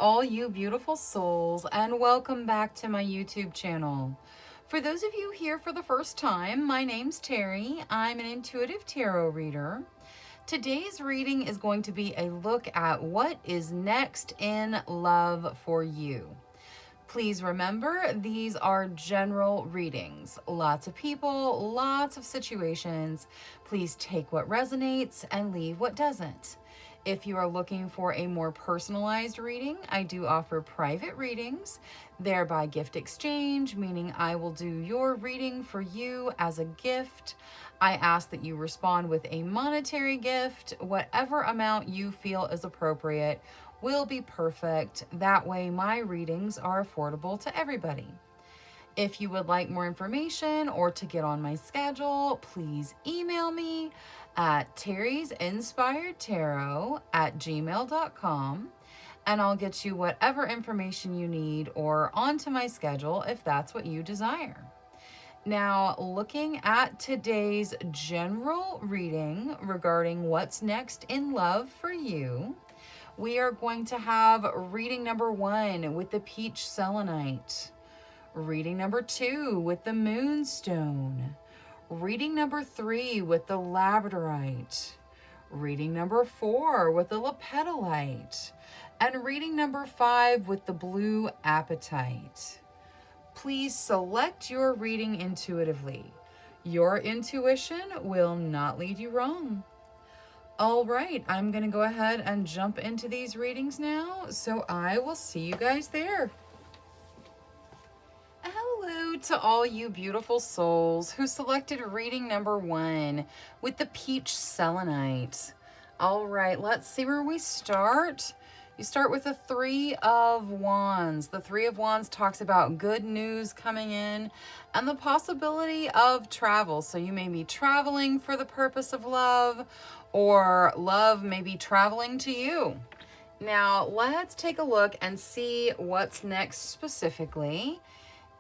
all you beautiful souls, and welcome back to my YouTube channel. For those of you here for the first time, my name's Cheri. I'm an intuitive tarot reader. Today's reading is going to be a look at what is next in love for you. Please remember, these are general readings. Lots of people, lots of situations. Please take what resonates and leave what doesn't. If you are looking for a more personalized reading, I do offer private readings. They're by gift exchange, meaning I will do your reading for you as a gift. I ask that you respond with a monetary gift. Whatever amount you feel is appropriate will be perfect. That way my readings are affordable to everybody. If you would like more information or to get on my schedule, please email me at terrysinspiredtarot@gmail.com and I'll get you whatever information you need or onto my schedule if that's what you desire. Now, looking at today's general reading regarding what's next in love for you, we are going to have reading number 1 with the peach selenite. Reading number 2 with the moonstone. Reading number 3 with the labradorite. Reading number 4 with the lepidolite. And reading number 5 with the blue apatite. Please select your reading intuitively. Your intuition will not lead you wrong. All right, I'm going to go ahead and jump into these readings now, so I will see you guys there. Hello to all you beautiful souls who selected reading number 1 with the peach selenite. All right, let's see where we start. You start with the 3 of Wands. The 3 of Wands talks about good news coming in and the possibility of travel. So you may be traveling for the purpose of love, or love may be traveling to you. Now, let's take a look and see what's next specifically.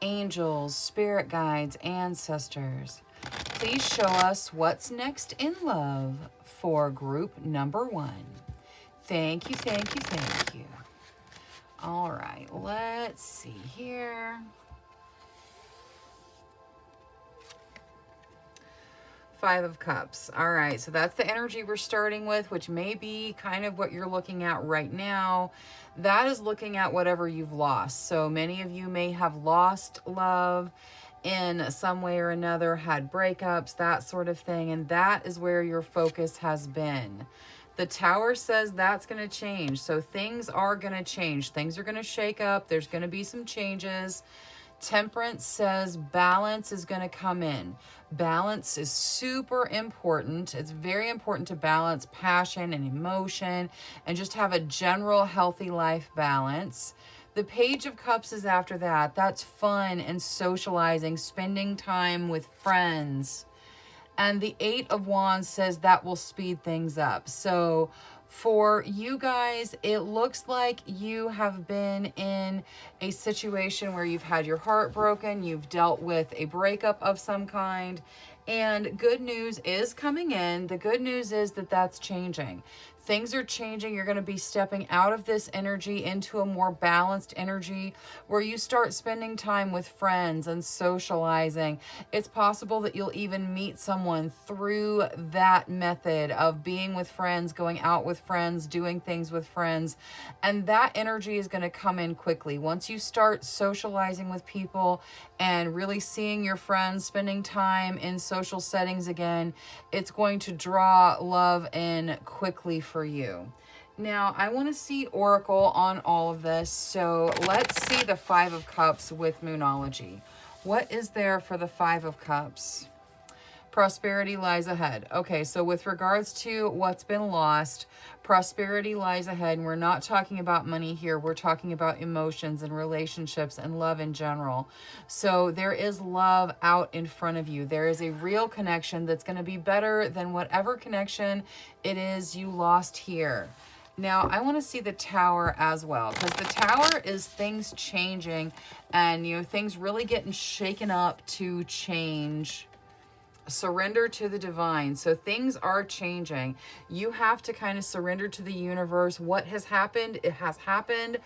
Angels, spirit guides, ancestors, please show us what's next in love for group number 1. Thank you, thank you, thank you. All right, let's see here. Five of Cups. All right, so that's the energy we're starting with, which may be kind of what you're looking at right now. That is looking at whatever you've lost. So many of you may have lost love in some way or another, had breakups, that sort of thing, and that is where your focus has been. The Tower says that's going to change. So things are going to change. Things are going to shake up. There's going to be some changes. Temperance says balance is going to come in. Balance is super important. It's very important to balance passion and emotion and just have a general healthy life balance. The Page of Cups is after that. That's fun and socializing, spending time with friends. And the 8 of Wands says that will speed things up. So for you guys, it looks like you have been in a situation where you've had your heart broken, you've dealt with a breakup of some kind, and good news is coming in. The good news is that that's changing. Things are changing. You're going to be stepping out of this energy into a more balanced energy where you start spending time with friends and socializing. It's possible that you'll even meet someone through that method of being with friends, going out with friends, doing things with friends. And that energy is going to come in quickly. Once you start socializing with people and really seeing your friends, spending time in social settings again, it's going to draw love in quickly for you. Now, I want to see Oracle on all of this. So let's see the 5 of Cups with Moonology. What is there for the 5 of Cups? Prosperity lies ahead. Okay, so with regards to what's been lost, prosperity lies ahead. And we're not talking about money here. We're talking about emotions and relationships and love in general. So there is love out in front of you. There is a real connection that's going to be better than whatever connection it is you lost here. Now, I want to see the Tower as well, because the Tower is things changing and, you know, things really getting shaken up to change Surrender to the divine. So things are changing. You have to kind of surrender to the universe. What has happened, it has happened,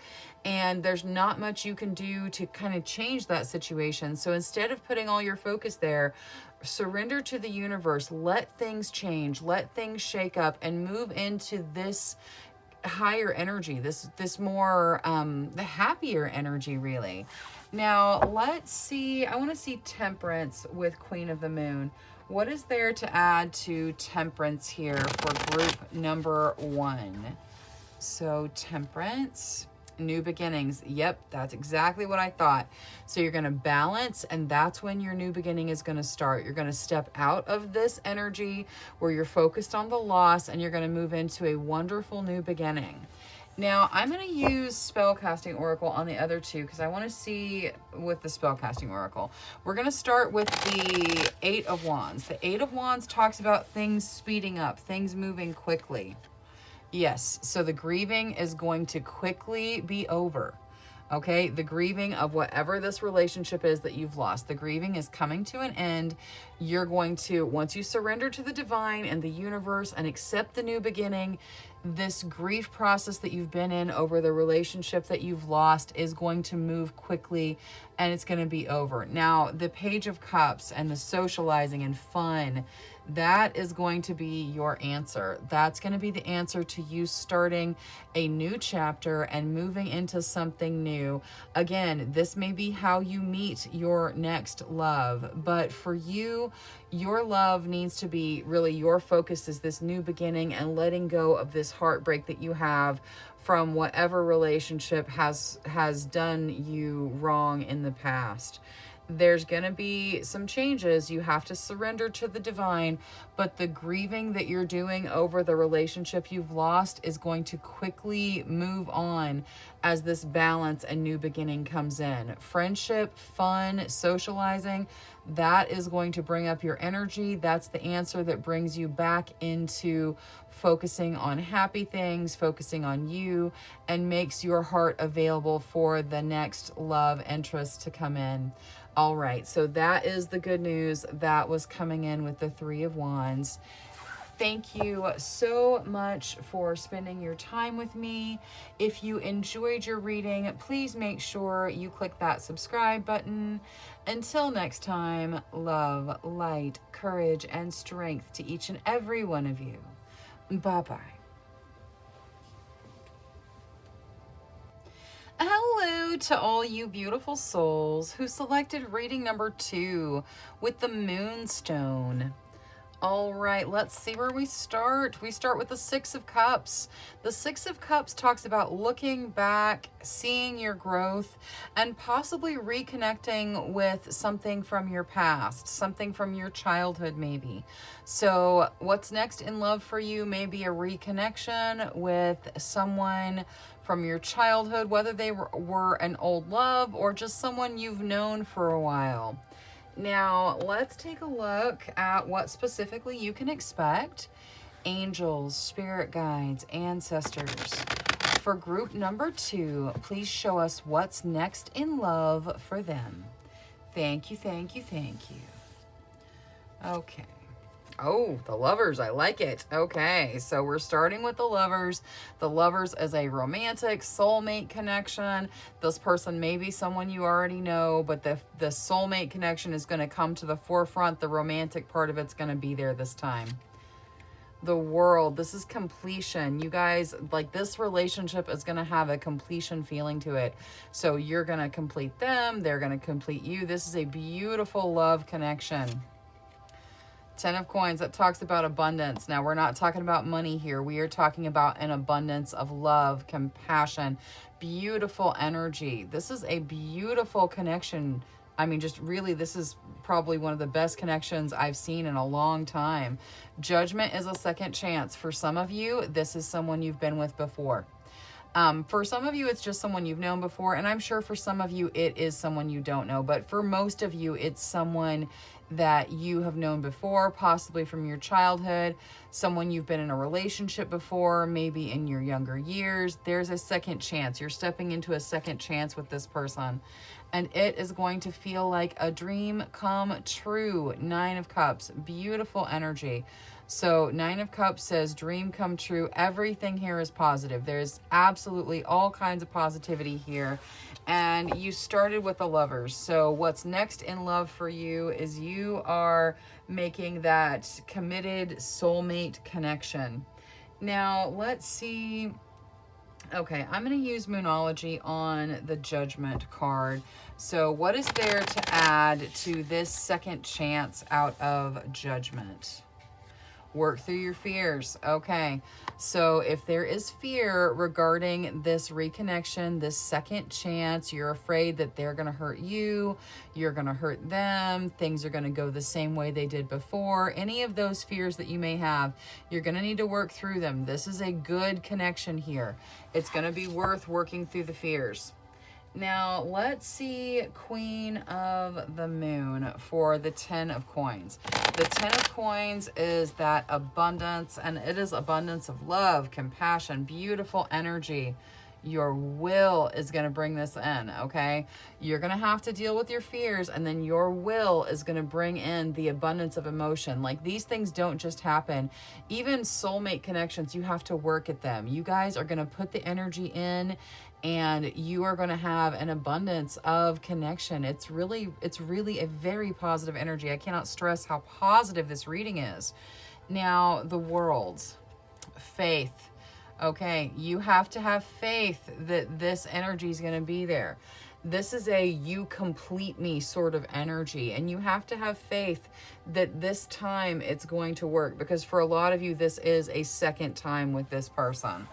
and there's not much you can do to kind of change that situation. So instead of putting all your focus there, surrender to the universe. Let things change, let things shake up, and move into this higher energy, this more the happier energy, really. Now let's see, I want to see Temperance with Queen of the Moon. What is there to add to Temperance here for group number 1? So Temperance, new beginnings. Yep, that's exactly what I thought. So you're going to balance, and that's when your new beginning is going to start. You're going to step out of this energy where you're focused on the loss, and you're going to move into a wonderful new beginning. Now, I'm going to use Spellcasting Oracle on the other two because I want to see with the Spellcasting Oracle. We're going to start with the 8 of Wands. The 8 of Wands talks about things speeding up, things moving quickly. Yes, so the grieving is going to quickly be over. Okay, the grieving of whatever this relationship is that you've lost, the grieving is coming to an end. You're going to, once you surrender to the divine and the universe and accept the new beginning, this grief process that you've been in over the relationship that you've lost is going to move quickly, and it's going to be over. Now, the Page of Cups and the socializing and fun, that is going to be your answer. That's going to be the answer to you starting a new chapter and moving into something new. Again, this may be how you meet your next love, but for you, your love needs to be really, your focus is this new beginning and letting go of this heartbreak that you have from whatever relationship has done you wrong in the past. There's going to be some changes. You have to surrender to the divine, but the grieving that you're doing over the relationship you've lost is going to quickly move on as this balance and new beginning comes in. Friendship, fun, socializing, that is going to bring up your energy. That's the answer that brings you back into focusing on happy things, focusing on you, and makes your heart available for the next love interest to come in. All right, so that is the good news that was coming in with the 3 of Wands. Thank you so much for spending your time with me. If you enjoyed your reading, please make sure you click that subscribe button. Until next time, love, light, courage, and strength to each and every one of you. Bye-bye. Hello to all you beautiful souls who selected reading number 2 with the Moonstone. All right, let's see where we start. We start with the 6 of Cups. The 6 of Cups talks about looking back, seeing your growth, and possibly reconnecting with something from your past, something from your childhood maybe. So what's next in love for you may be a reconnection with someone from your childhood, whether they were an old love or just someone you've known for a while. Now, let's take a look at what specifically you can expect. Angels, spirit guides, ancestors. For group number 2, please show us what's next in love for them. Thank you, thank you, thank you. Okay. Oh, the Lovers. I like it. Okay, so we're starting with the Lovers. The Lovers is a romantic soulmate connection. This person may be someone you already know, but the soulmate connection is going to come to the forefront. The romantic part of it's going to be there this time. The World. This is completion. You guys, like, this relationship is going to have a completion feeling to it. So you're going to complete them. They're going to complete you. This is a beautiful love connection. 10 of Coins, that talks about abundance. Now, we're not talking about money here. We are talking about an abundance of love, compassion, beautiful energy. This is a beautiful connection. I mean, just really, this is probably one of the best connections I've seen in a long time. Judgment is a second chance. For some of you, this is someone you've been with before. For some of you, it's just someone you've known before, and I'm sure for some of you, it is someone you don't know. But for most of you, it's someone that you have known before, possibly from your childhood, someone you've been in a relationship before, maybe in your younger years. There's a second chance. You're stepping into a second chance with this person. and it is going to feel like a dream come true. 9 of Cups, beautiful energy. So 9 of Cups says dream come true. Everything here is positive. There's absolutely all kinds of positivity here. And you started with the Lovers. So what's next in love for you is you are making that committed soulmate connection. Now, let's see. Okay, I'm going to use Moonology on the Judgment card. So what is there to add to this second chance out of Judgment? Work through your fears. Okay, so if there is fear regarding this reconnection, this second chance, you're afraid that they're going to hurt you, you're going to hurt them, things are going to go the same way they did before, any of those fears that you may have, you're going to need to work through them. This is a good connection here. It's going to be worth working through the fears. Now, let's see Queen of the Moon for the 10 of Coins. The 10 of Coins is that abundance, and it is abundance of love, compassion, beautiful energy. Your will is going to bring this in, okay? You're going to have to deal with your fears, and then your will is going to bring in the abundance of emotion. Like, these things don't just happen. Even soulmate connections, you have to work at them. You guys are going to put the energy in, and you are going to have an abundance of connection. It's really a very positive energy. I cannot stress how positive this reading is. Now, the World, faith. Okay, you have to have faith that this energy is going to be there. This is a you complete me sort of energy, and you have to have faith that this time it's going to work, because for a lot of you, this is a second time with this person.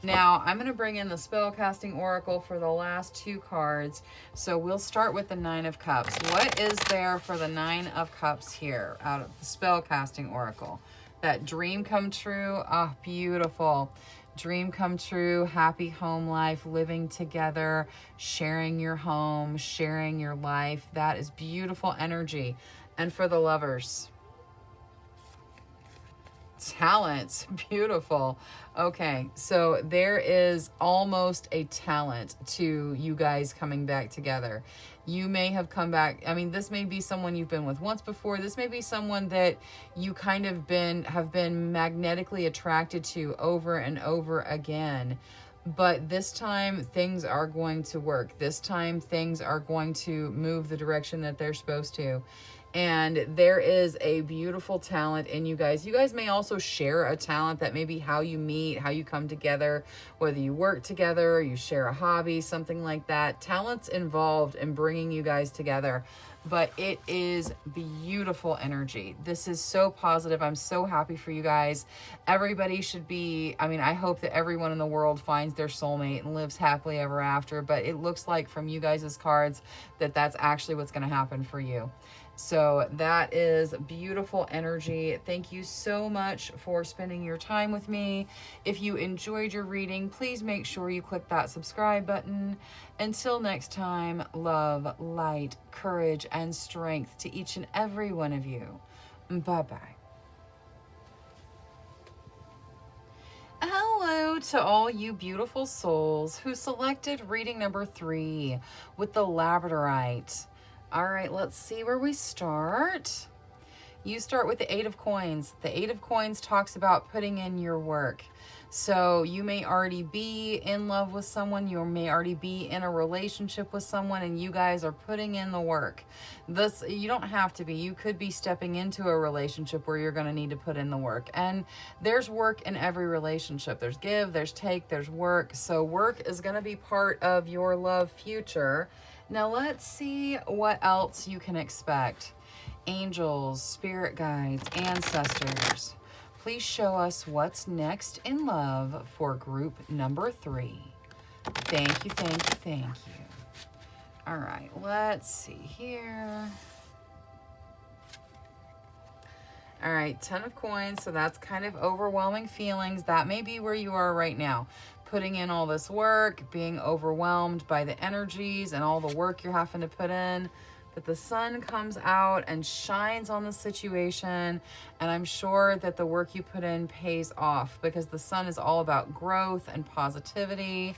Now, I'm going to bring in the Spellcasting Oracle for the last 2 cards. So we'll start with the 9 of Cups. What is there for the 9 of Cups here out of the Spellcasting Oracle? That dream come true. Oh, beautiful. Dream come true, happy home life, living together, sharing your home, sharing your life. That is beautiful energy. And for the Lovers, talents, beautiful. Okay, so there is almost a talent to you guys coming back together. You may have come back, I mean, this may be someone you've been with once before. This may be someone that you kind of have been magnetically attracted to over and over again. But this time things are going to work. This time things are going to move the direction that they're supposed to. And there is a beautiful talent in you guys. You guys may also share a talent. That may be how you meet, how you come together, whether you work together, you share a hobby, something like that. Talent's involved in bringing you guys together. But it is beautiful energy. This is so positive. I'm so happy for you guys. Everybody should be, I mean, I hope that everyone in the world finds their soulmate and lives happily ever after. But it looks like from you guys' cards that that's actually what's going to happen for you. So that is beautiful energy. Thank you so much for spending your time with me. If you enjoyed your reading, please make sure you click that subscribe button. Until next time, love, light, courage, and strength to each and every one of you. Bye-bye. Hello to all you beautiful souls who selected reading number 3 with the Labradorite. All right, let's see where we start. You start with the 8 of Coins. The 8 of Coins talks about putting in your work. So you may already be in love with someone. You may already be in a relationship with someone, and you guys are putting in the work. This, you don't have to be. You could be stepping into a relationship where you're going to need to put in the work. And there's work in every relationship. There's give, there's take, there's work. So work is going to be part of your love future. Now let's see what else you can expect. Angels, spirit guides, ancestors, please show us what's next in love for group number 3. Thank you, thank you, thank you. All right, let's see here. All right, 10 of Coins, so that's kind of overwhelming feelings. That may be where you are right now. Putting in all this work, being overwhelmed by the energies and all the work you're having to put in. But the sun comes out and shines on the situation, and I'm sure that the work you put in pays off, because the sun is all about growth and positivity.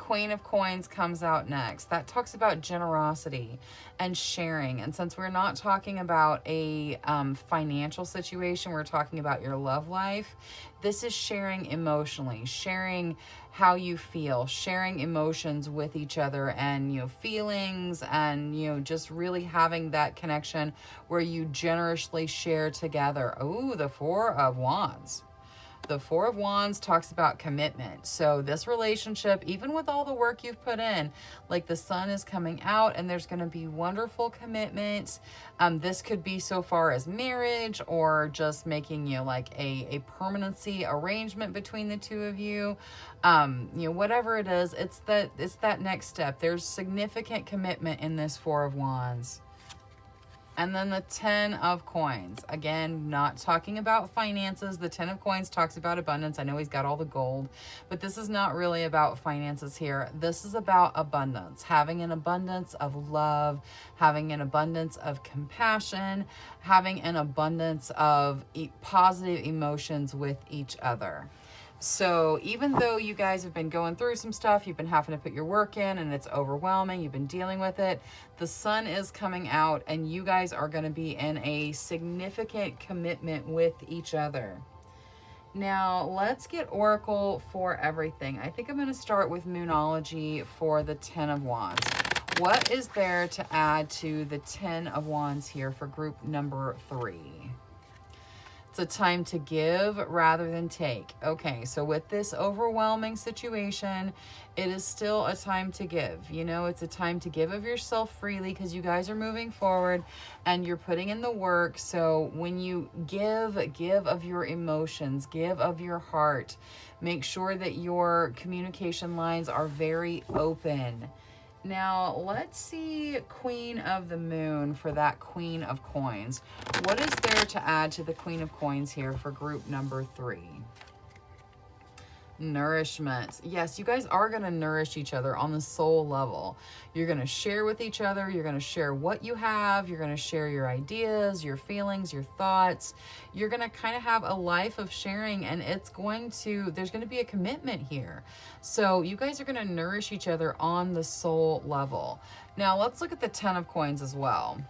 Queen of Coins comes out next. That talks about generosity and sharing. And since we're not talking about a financial situation, we're talking about your love life. This is sharing emotionally, sharing how you feel, sharing emotions with each other, and, you know, feelings, and, you know, just really having that connection where you generously share together. Oh, the Four of Wands. The Four of Wands talks about commitment. So this relationship, even with all the work you've put in, like the sun is coming out and there's going to be wonderful commitment. This could be so far as marriage, or just making, you know, like a permanency arrangement between the two of you. You know, whatever it is, it's that next step. There's significant commitment in this Four of Wands. And then the Ten of Coins. Again, not talking about finances. The Ten of Coins talks about abundance. I know he's got all the gold, but this is not really about finances here. This is about abundance. Having an abundance of love, having an abundance of compassion, having an abundance of positive emotions with each other. So even though you guys have been going through some stuff, you've been having to put your work in and it's overwhelming, you've been dealing with it, the sun is coming out and you guys are going to be in a significant commitment with each other. Now, let's get Oracle for everything. I think I'm going to start with Moonology for the Ten of Wands. What is there to add to the Ten of Wands here for group number 3? It's a time to give rather than take. Okay, so with this overwhelming situation, it is still a time to give. You know, it's a time to give of yourself freely because you guys are moving forward and you're putting in the work. So when you give of your emotions, give of your heart. Make sure that your communication lines are very open. Now, let's see Queen of the Moon for that Queen of Coins. What is there to add to the Queen of Coins here for group number 3? Nourishment. Yes, you guys are going to nourish each other on the soul level. You're going to share with each other. You're going to share what you have. You're going to share your ideas, your feelings, your thoughts. You're going to kind of have a life of sharing, and there's going to be a commitment here. So you guys are going to nourish each other on the soul level. Now let's look at the Ten of Coins as well.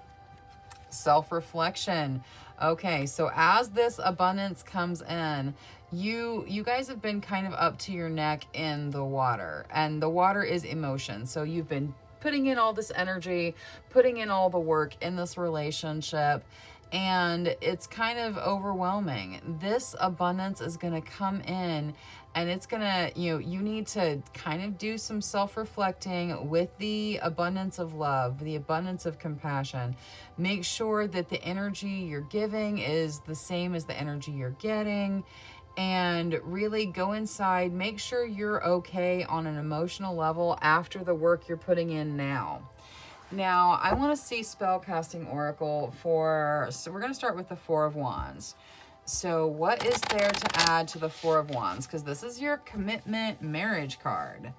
Self-reflection. Okay, so as this abundance comes in, you guys have been kind of up to your neck in the water, and the water is emotion. So you've been putting in all this energy, putting in all the work in this relationship, and it's kind of overwhelming. This abundance is going to come in, and it's going to, you need to kind of do some self-reflecting with the abundance of love, the abundance of compassion. Make sure that the energy you're giving is the same as the energy you're getting, and really go inside. Make sure you're okay on an emotional level after the work you're putting in now. Now, I want to see Spellcasting Oracle so we're going to start with the Four of Wands. So what is there to add to the Four of Wands? Because this is your commitment marriage card.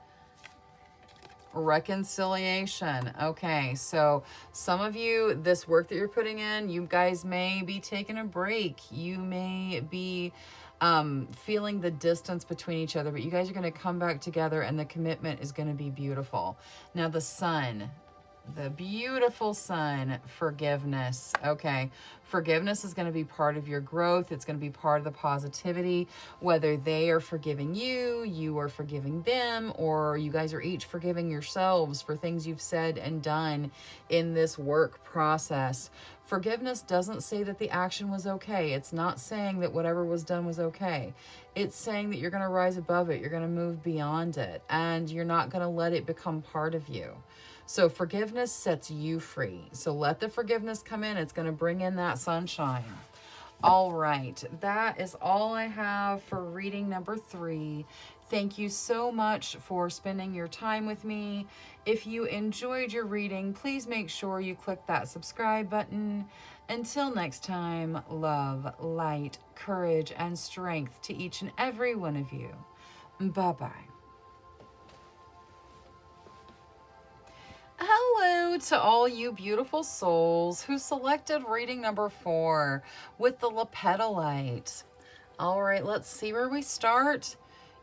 Reconciliation. Okay, so some of you, this work that you're putting in, you guys may be taking a break. You may be feeling the distance between each other, but you guys are going to come back together and the commitment is going to be beautiful. Now the sun, the beautiful sun, forgiveness. Okay, forgiveness is going to be part of your growth. It's going to be part of the positivity, whether they are forgiving you, you are forgiving them, or you guys are each forgiving yourselves for things you've said and done in this work process. Forgiveness doesn't say that the action was okay. It's not saying that whatever was done was okay. It's saying that you're going to rise above it. You're going to move beyond it, and you're not going to let it become part of you. So forgiveness sets you free. So let the forgiveness come in. It's going to bring in that sunshine. All right. That is all I have for reading number 3. Thank you so much for spending your time with me. If you enjoyed your reading, please make sure you click that subscribe button. Until next time, love, light, courage, and strength to each and every one of you. Bye-bye. Hello to all you beautiful souls who selected reading number 4 with the lapetolite. All right, let's see where we start.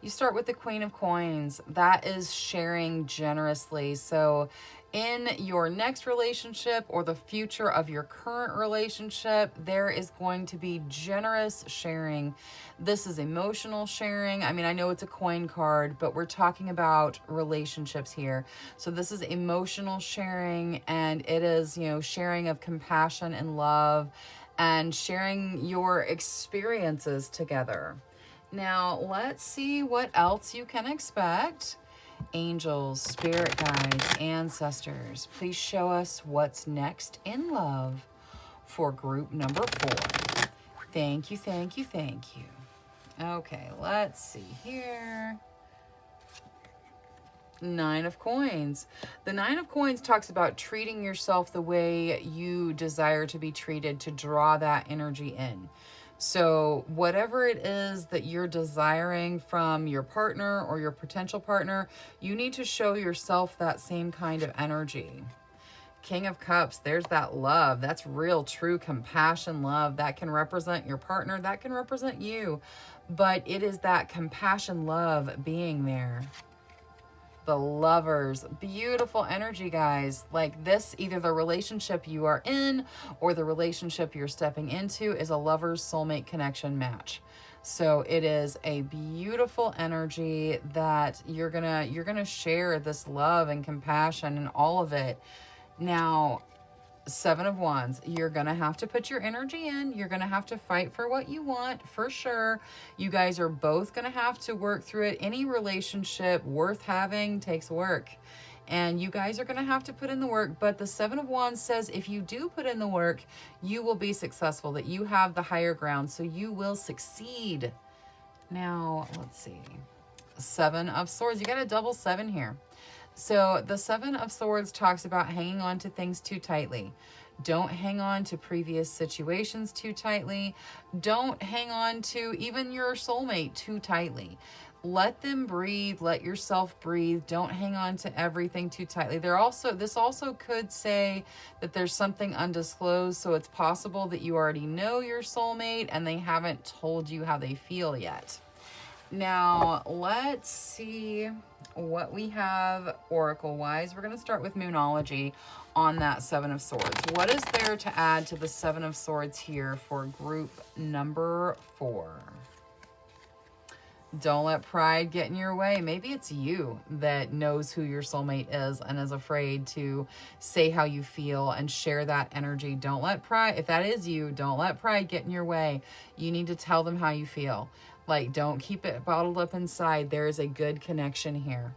You start with the Queen of Coins. That is sharing generously. So in your next relationship or the future of your current relationship, there is going to be generous sharing. This is emotional sharing. I mean, I know it's a coin card, but we're talking about relationships here. So this is emotional sharing, and it is, you know, sharing of compassion and love and sharing your experiences together. Now, let's see what else you can expect. Angels, spirit guides, ancestors, please show us what's next in love for group number 4. Thank you, thank you, thank you. Okay, let's see here. 9 of Coins. The 9 of Coins talks about treating yourself the way you desire to be treated, to draw that energy in. So whatever it is that you're desiring from your partner or your potential partner, you need to show yourself that same kind of energy. King of Cups, there's that love. That's real, true compassion love. That can represent your partner. That can represent you. But it is that compassion love being there. The Lovers, beautiful energy, guys. Like this, either the relationship you are in or the relationship you're stepping into is a lover's soulmate connection match. So it is a beautiful energy that you're gonna share this love and compassion and all of it. Now, 7 of Wands, you're going to have to put your energy in. You're going to have to fight for what you want, for sure. You guys are both going to have to work through it. Any relationship worth having takes work. And you guys are going to have to put in the work. But the 7 of Wands says if you do put in the work, you will be successful, that you have the higher ground. So you will succeed. Now, let's see. 7 of Swords. You got a double 7 here. So the 7 of Swords talks about hanging on to things too tightly. Don't hang on to previous situations too tightly. Don't hang on to even your soulmate too tightly. Let them breathe. Let yourself breathe. Don't hang on to everything too tightly. This also could say that there's something undisclosed. So it's possible that you already know your soulmate and they haven't told you how they feel yet. Now, let's see what we have oracle-wise. We're going to start with Moonology on that 7 of Swords. What is there to add to the 7 of Swords here for group number 4? Don't let pride get in your way. Maybe it's you that knows who your soulmate is and is afraid to say how you feel and share that energy. Don't let pride, if that is you, don't let pride get in your way. You need to tell them how you feel. Like, don't keep it bottled up inside. There is a good connection here.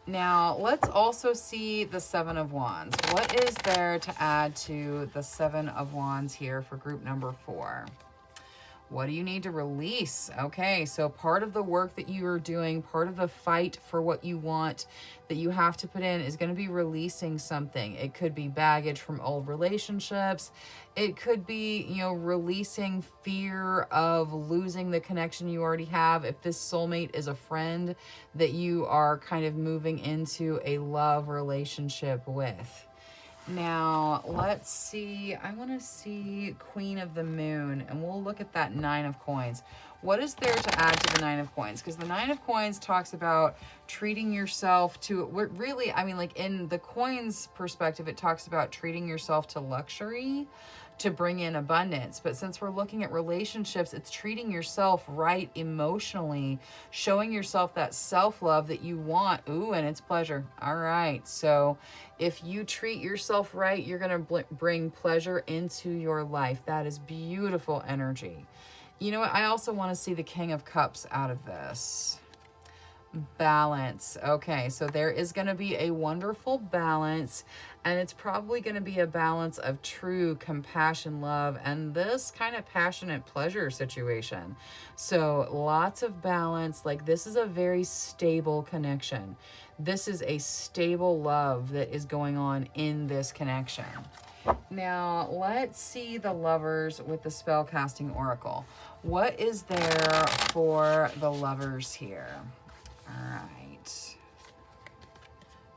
Now, let's also see the 7 of Wands. What is there to add to the 7 of Wands here for group number 4? What do you need to release? Okay, so part of the work that you are doing, part of the fight for what you want that you have to put in is going to be releasing something. It could be baggage from old relationships. It could be, you know, releasing fear of losing the connection you already have. If this soulmate is a friend that you are kind of moving into a love relationship with. Now, let's see. I want to see Queen of the Moon, and we'll look at that 9 of Coins. What is there to add to the 9 of Coins? Because the 9 of Coins talks about treating yourself to, really, I mean, like in the coins perspective, it talks about treating yourself to luxury to bring in abundance. But since we're looking at relationships, it's treating yourself right emotionally, showing yourself that self-love that you want. Ooh, and it's pleasure. All right. So if you treat yourself right, you're going to bring pleasure into your life. That is beautiful energy. You know what? I also want to see the King of Cups out of this. Balance. Okay, so there is going to be a wonderful balance, and it's probably going to be a balance of true compassion, love, and this kind of passionate pleasure situation. So lots of balance. Like, this is a very stable connection. This is a stable love that is going on in this connection. Now, let's see the Lovers with the Spellcasting Oracle. What is there for the Lovers here? All right.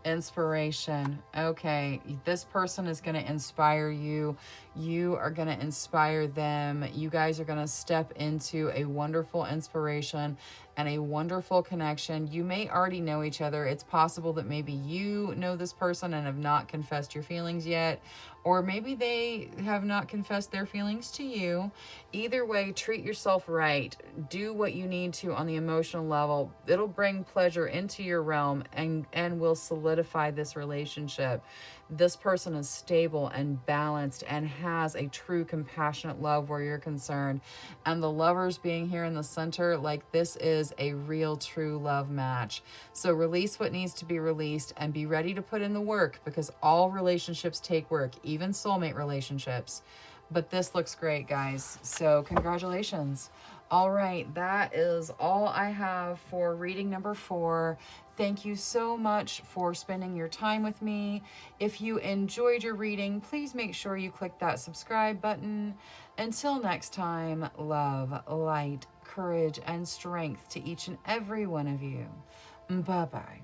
Inspiration. Okay, this person is going to inspire you. You are going to inspire them. You guys are going to step into a wonderful inspiration and a wonderful connection. You may already know each other. It's possible that maybe you know this person and have not confessed your feelings yet, or maybe they have not confessed their feelings to you. Either way, treat yourself right. Do what you need to on the emotional level. It'll bring pleasure into your realm and will solidify this relationship. This person is stable and balanced and has a true compassionate love where you're concerned. And the lovers being here in the center, like this is a real true love match. So release what needs to be released and be ready to put in the work, because all relationships take work, even soulmate relationships. But this looks great, guys. So congratulations. All right, that is all I have for reading number 4. Thank you so much for spending your time with me. If you enjoyed your reading, please make sure you click that subscribe button. Until next time, love, light, courage, and strength to each and every one of you. Bye-bye.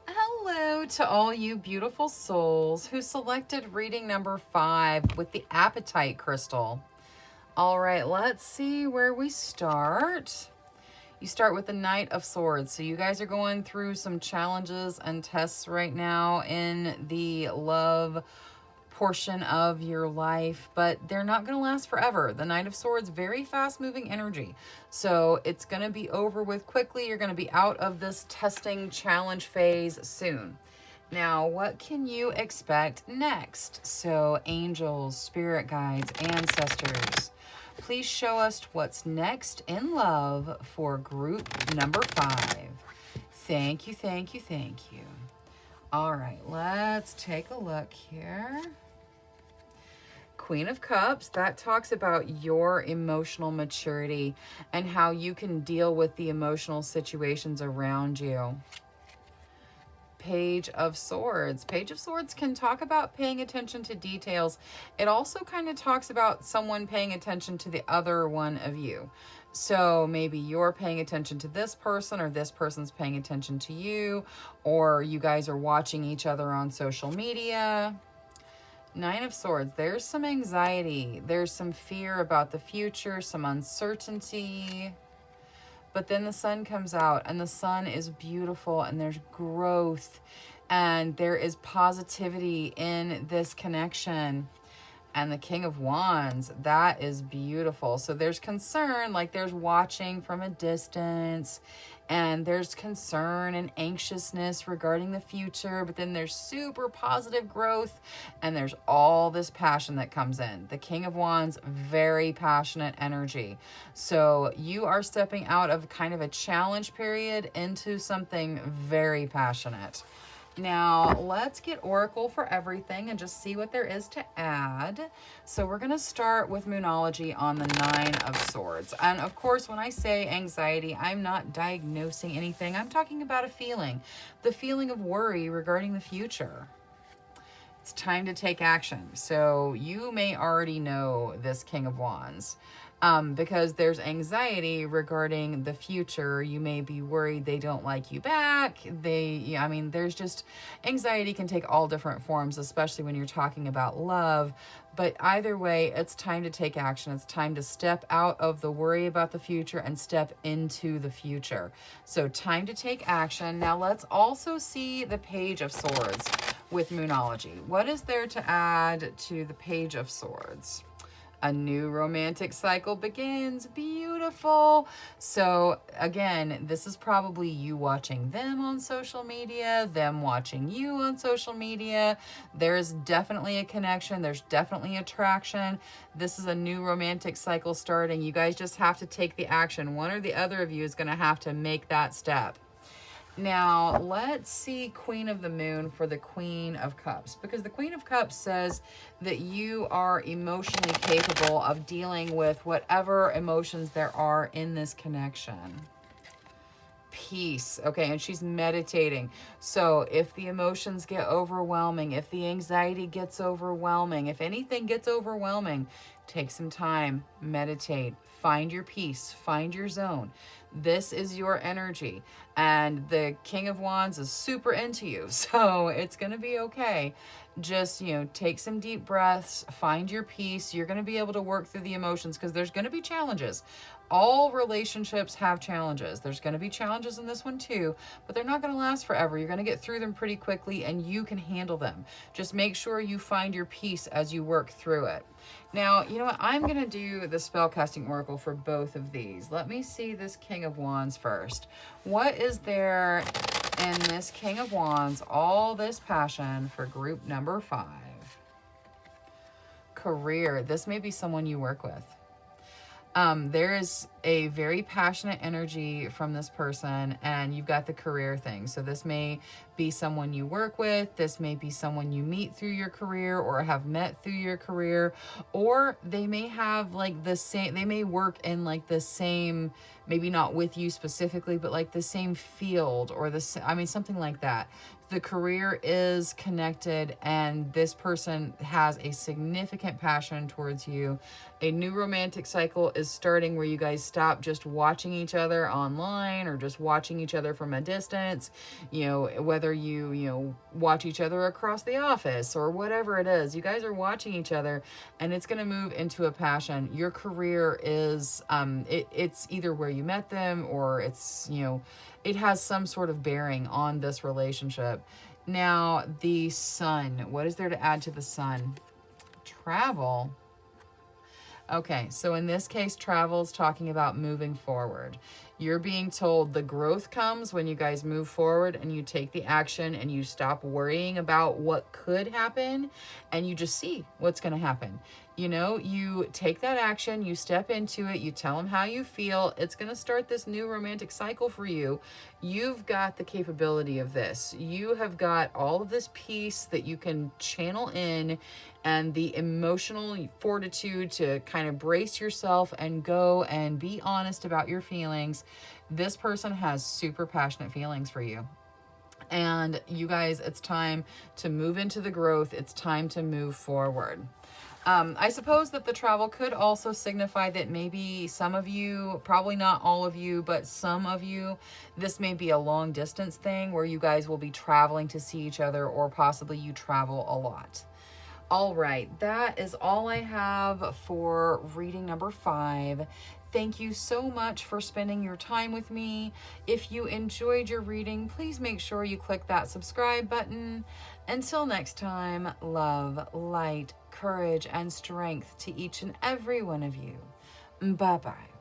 Hello to all you beautiful souls who selected reading number 5 with the Appetite Crystal. All right, let's see where we start. You start with the Knight of Swords. So you guys are going through some challenges and tests right now in the love portion of your life, but they're not going to last forever. The Knight of Swords, very fast moving energy. So it's going to be over with quickly. You're going to be out of this testing challenge phase soon. Now, what can you expect next? So angels, spirit guides, ancestors, please show us what's next in love for group number 5. Thank you, thank you, thank you. All right, let's take a look here. Queen of Cups, that talks about your emotional maturity and how you can deal with the emotional situations around you. Page of Swords. Page of Swords can talk about paying attention to details. It also kind of talks about someone paying attention to the other one of you. So maybe you're paying attention to this person, or this person's paying attention to you, or you guys are watching each other on social media. Nine of Swords. There's some anxiety. There's some fear about the future, some uncertainty. But then the sun comes out, and the sun is beautiful, and there's growth, and there is positivity in this connection. And the King of Wands, that is beautiful. So there's concern, like there's watching from a distance, and there's concern and anxiousness regarding the future, but then there's super positive growth, and there's all this passion that comes in. The King of Wands, very passionate energy. So you are stepping out of kind of a challenge period into something very passionate. Now, let's get Oracle for everything and just see what there is to add. So we're going to start with Moonology on the Nine of Swords. And of course, when I say anxiety, I'm not diagnosing anything. I'm talking about a feeling. The feeling of worry regarding the future. It's time to take action. So you may already know this King of Wands. Because there's anxiety regarding the future. You may be worried they don't like you back. There's just anxiety can take all different forms, especially when you're talking about love. But either way, it's time to take action. It's time to step out of the worry about the future and step into the future. So time to take action. Now let's also see the Page of Swords with Moonology. What is there to add to the Page of Swords? A new romantic cycle begins. Beautiful. So again, this is probably you watching them on social media, them watching you on social media. There's definitely a connection. There's definitely attraction. This is a new romantic cycle starting. You guys just have to take the action. One or the other of you is going to have to make that step. Now, let's see Queen of the Moon for the Queen of Cups, because the Queen of Cups says that you are emotionally capable of dealing with whatever emotions there are in this connection. Peace. Okay, and she's meditating. So if the emotions get overwhelming, if the anxiety gets overwhelming, if anything gets overwhelming, take some time, meditate, find your peace, find your zone. This is your energy. And the King of Wands is super into you. So it's going to be okay. Just, take some deep breaths, find your peace. You're going to be able to work through the emotions because there's going to be challenges. All relationships have challenges. There's going to be challenges in this one too, but they're not going to last forever. You're going to get through them pretty quickly and you can handle them. Just make sure you find your peace as you work through it. Now, you know what? I'm going to do the spellcasting oracle for both of these. Let me see this King of Wands first. What is there in this King of Wands, all this passion for group number 5? Career. This may be someone you work with. There is a very passionate energy from this person, and you've got the career thing. So this may be someone you work with. This may be someone you meet through your career or have met through your career, or they may have like the same, they may work in like the same, maybe not with you specifically, but like the same field or something like that. The career is connected and this person has a significant passion towards you. A new romantic cycle is starting where you guys stop just watching each other online or just watching each other from a distance. Whether you watch each other across the office or whatever it is, you guys are watching each other and it's going to move into a passion. Your career is, it's either where you met them or it's, it has some sort of bearing on this relationship. Now, the sun. What is there to add to the sun? Travel. Okay, so in this case, travel is talking about moving forward. You're being told the growth comes when you guys move forward and you take the action and you stop worrying about what could happen and you just see what's going to happen. You take that action, you step into it, you tell them how you feel. It's going to start this new romantic cycle for you. You've got the capability of this. You have got all of this peace that you can channel in and the emotional fortitude to kind of brace yourself and go and be honest about your feelings. This person has super passionate feelings for you. And you guys, it's time to move into the growth. It's time to move forward. I suppose that the travel could also signify that maybe some of you, probably not all of you, but some of you, this may be a long distance thing where you guys will be traveling to see each other or possibly you travel a lot. All right, that is all I have for reading number 5. Thank you so much for spending your time with me. If you enjoyed your reading, please make sure you click that subscribe button. Until next time, love, light, courage, and strength to each and every one of you. Bye-bye.